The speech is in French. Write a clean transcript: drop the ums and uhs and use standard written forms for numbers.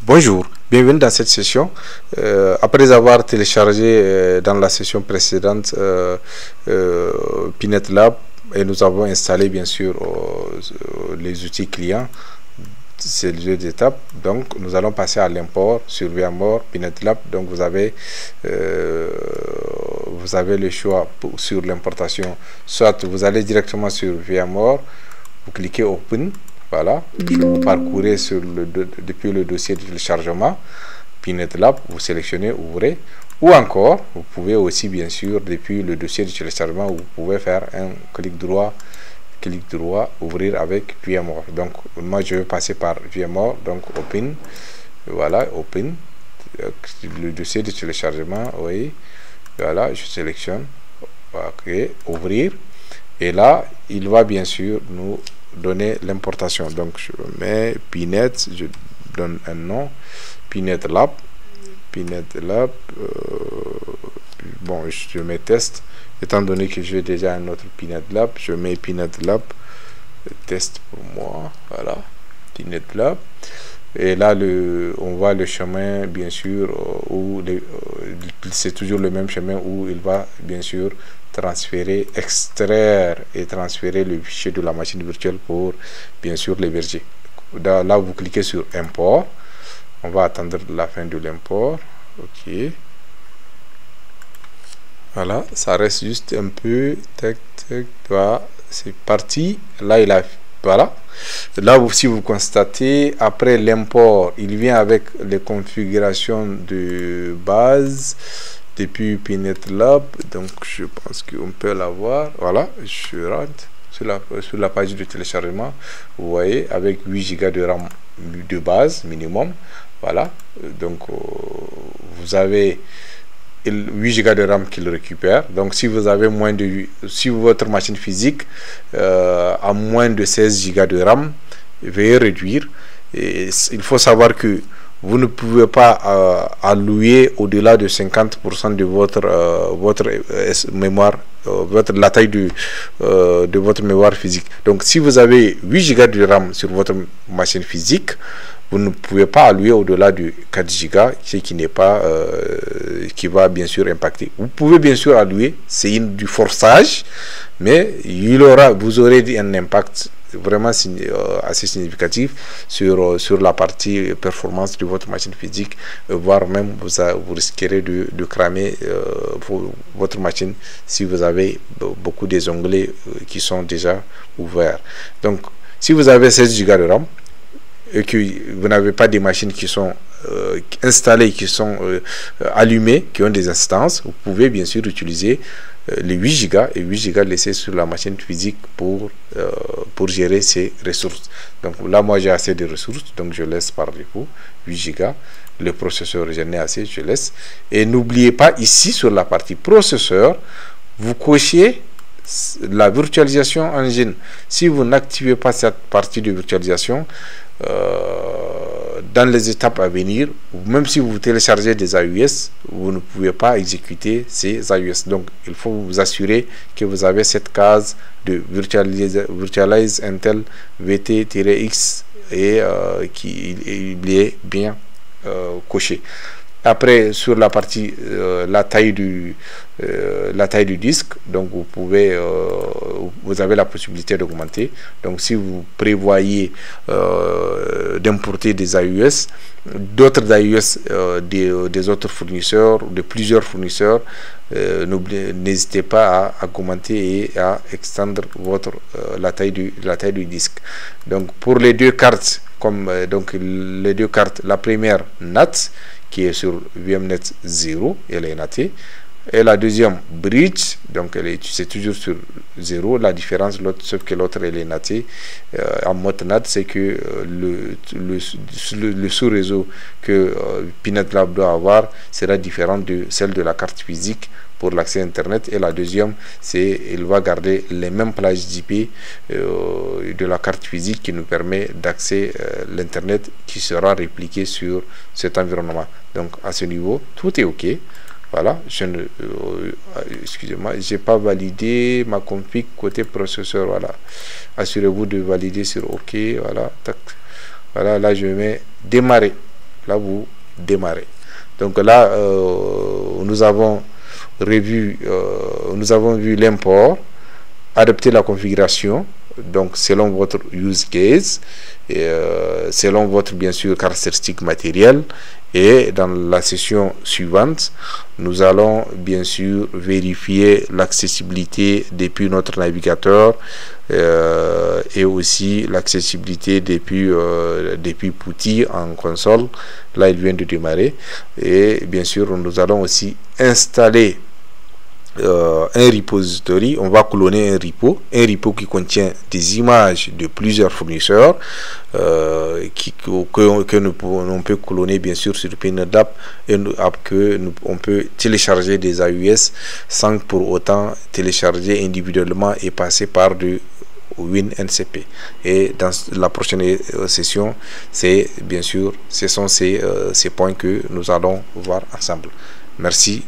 Bonjour, bienvenue dans cette session. Après avoir téléchargé dans la session précédente Pinet Lab et nous avons installé bien sûr les outils clients, c'est les deux étapes. Donc nous allons passer à l'import sur VMware Pinet Lab. Donc vous avez le choix sur l'importation. Soit vous allez directement sur VMware, vous cliquez Open. Voilà, vous parcourez depuis le dossier de téléchargement Pinet Lab, vous sélectionnez, ouvrez, ou encore, vous pouvez aussi bien sûr, depuis le dossier de téléchargement, vous pouvez faire un clic droit, ouvrir avec VMware. Donc, moi je vais passer par VMware, donc Open, voilà, Open, le dossier de téléchargement, oui, voilà, je sélectionne, ok, ouvrir, et là, il va bien sûr nous donner l'importation. Donc je mets Pinet, je donne un nom, Pinet Lab, bon, je mets test, étant donné que j'ai déjà un autre Pinet Lab, je mets Pinet Lab test pour moi, voilà, Pinet Lab, et là on voit le chemin bien sûr où c'est toujours le même chemin où il va bien sûr transférer, extraire et transférer le fichier de la machine virtuelle pour bien sûr l'héberger. Là vous cliquez sur import, on va attendre la fin de l'import, ok, voilà, ça reste juste un peu, tac tac, voilà, c'est parti, là il a, voilà, là si vous constatez, après l'import il vient avec les configurations de base depuis Pinet Lab, donc je pense qu'on peut l'avoir. Voilà, je rentre sur la page de téléchargement, vous voyez, avec 8 Go de RAM de base minimum. Voilà, donc vous avez 8 Go de RAM qu'il récupère. Donc si vous avez si votre machine physique a moins de 16 Go de RAM, veuillez réduire. Et il faut savoir que vous ne pouvez pas allouer au-delà de 50% de votre mémoire, la taille de votre mémoire physique. Donc si vous avez 8 Go de RAM sur votre machine physique, vous ne pouvez pas allouer au-delà de 4 Go, ce qui n'est pas qui va bien sûr impacter. Vous pouvez bien sûr allouer, c'est du forçage, mais vous aurez un impact vraiment assez significatif sur la partie performance de votre machine physique, voire même vous risquerez de cramer votre machine si vous avez beaucoup des onglets qui sont déjà ouverts. Donc si vous avez 16 Go de RAM et que vous n'avez pas des machines qui sont installées, qui sont allumées, qui ont des instances, vous pouvez bien sûr utiliser les 8 Go et 8 Go laissés sur la machine physique pour gérer ces ressources. Donc là, moi j'ai assez de ressources, donc je laisse par défaut 8 Go. Le processeur, j'en ai assez, je laisse. Et n'oubliez pas, ici sur la partie processeur, vous cochez la virtualisation engine. Si vous n'activez pas cette partie de virtualisation, dans les étapes à venir, même si vous téléchargez des AUS, vous ne pouvez pas exécuter ces AUS. Donc il faut vous assurer que vous avez cette case de Virtualize Intel VT-X et qu'il est bien coché. Après, sur la partie la taille du disque, donc vous avez la possibilité d'augmenter. Donc si vous prévoyez d'importer des AUS, d'autres AUS des autres fournisseurs, de plusieurs fournisseurs, n'hésitez pas à augmenter et à extendre la taille du disque. Donc pour les deux cartes, les deux cartes, la première NAT qui est sur VMnet 0, elle est natée, et la deuxième Bridge, donc c'est toujours sur 0. La différence, sauf que l'autre elle est natée en mode NAT, c'est que le sous-réseau que Pinet Lab doit avoir sera différent de celle de la carte physique pour l'accès internet, et la deuxième il va garder les mêmes plages d'IP de la carte physique qui nous permet d'accès l'internet qui sera répliqué sur cet environnement. Donc à ce niveau tout est ok. Voilà, excusez-moi, j'ai pas validé ma config côté processeur. Voilà, assurez-vous de valider sur OK. Voilà, tac. Voilà, là je mets démarrer. là vous démarrez. Donc là nous avons revu, nous avons vu l'import, adapter la configuration, donc selon votre use case, et, selon votre bien sûr caractéristique matérielle. Et dans la session suivante, nous allons bien sûr vérifier l'accessibilité depuis notre navigateur et aussi l'accessibilité depuis PuTTY en console. Là, il vient de démarrer. Et bien sûr, nous allons aussi installer un repository. On va cloner un repo qui contient des images de plusieurs fournisseurs que on peut cloner bien sûr sur PNetApp, et on peut télécharger des AUS sans pour autant télécharger individuellement et passer par du WinNCP. Et dans la prochaine session, c'est bien sûr ce sont ces points que nous allons voir ensemble. Merci.